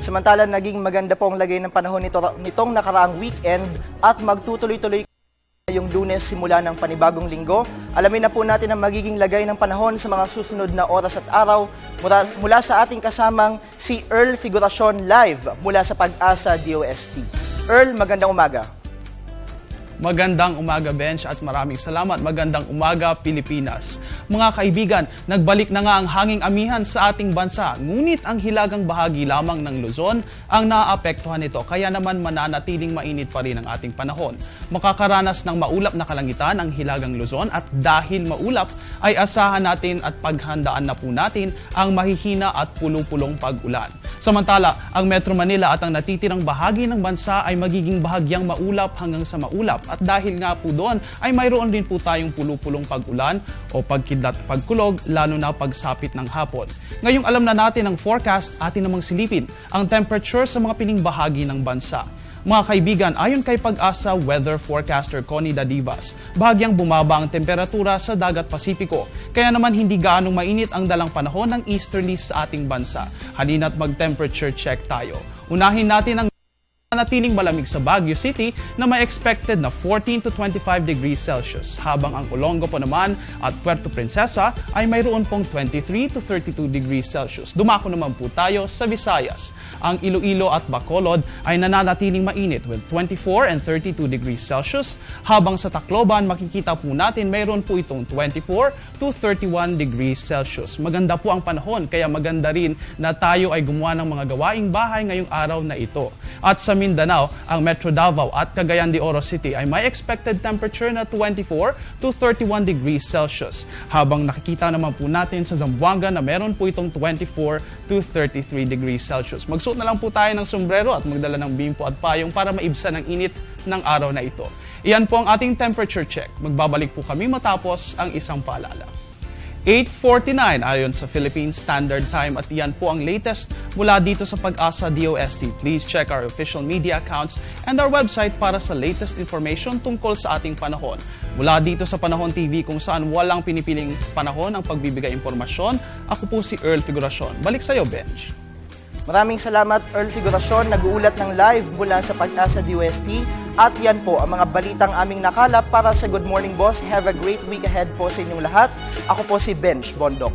Samantala, naging maganda po ang lagay ng panahon nitong nakaraang weekend at magtutuloy-tuloy yung Lunes simula ng panibagong linggo. Alamin na po natin ang magiging lagay ng panahon sa mga susunod na oras at araw mula sa ating kasamang si Earl Figuracion live mula sa Pag-asa DOST. Earl, magandang umaga. Magandang umaga, Bench, at maraming salamat. Magandang umaga, Pilipinas. Mga kaibigan, nagbalik na nga ang hanging amihan sa ating bansa, ngunit ang hilagang bahagi lamang ng Luzon ang naaapektuhan nito, kaya naman mananatiling mainit pa rin ang ating panahon. Makakaranas ng maulap na kalangitan ang hilagang Luzon at dahil maulap ay asahan natin at paghandaan na po natin ang mahihina at pulong-pulong pag-ulan. Samantala, ang Metro Manila at ang natitirang bahagi ng bansa ay magiging bahagyang maulap hanggang sa maulap. At dahil nga po doon ay mayroon din po tayong pulupulong pag-ulan o pagkidlat pagkulog, lalo na pagsapit ng hapon. Ngayong alam na natin ang forecast, atin namang silipin ang temperature sa mga piling bahagi ng bansa. Mga kaibigan, ayon kay Pag-asa weather forecaster Connie Dadivas, bahagyang bumaba ang temperatura sa dagat Pasipiko. Kaya naman hindi gaanong mainit ang dalang panahon ng easterly sa ating bansa. Halina't mag-temperature check tayo. Unahin natin ang natiling malamig sa Baguio City na may expected na 14 to 25 degrees Celsius, habang ang Olongo po naman at Puerto Princesa ay mayroon pong 23 to 32 degrees Celsius. Dumako naman po tayo sa Visayas. Ang Iloilo at Bacolod ay nananatiling mainit with 24 and 32 degrees Celsius, habang sa Tacloban makikita po natin mayroon po itong 24 to 31 degrees Celsius. Maganda po ang panahon, kaya maganda rin na tayo ay gumawa ng mga gawaing bahay ngayong araw na ito. At sa Mindanao, ang Metro Davao at Cagayan de Oro City ay may expected temperature na 24 to 31 degrees Celsius. Habang nakikita naman po natin sa Zamboanga na meron po itong 24 to 33 degrees Celsius. Magsuot na lang po tayo ng sombrero at magdala ng bimpo at payong para maibsan ang init ng araw na ito. Iyan po ang ating temperature check. Magbabalik po kami matapos ang isang paalala. 8:49 ayon sa Philippine Standard Time at iyan po ang latest mula dito sa Pag-asa DOST. Please check our official media accounts and our website para sa latest information tungkol sa ating panahon. Mula dito sa Panahon TV kung saan walang pinipiling panahon ang pagbibigay impormasyon, ako po si Earl Figuracion. Balik sa iyo, Benj. Maraming salamat, Earl Figuracion, nag-uulat ng live mula sa Pag-asa DOST. At yan po ang mga balitang aming nakalap para sa Good Morning Boss. Have a great week ahead po sa inyong lahat. Ako po si Benj Bondok.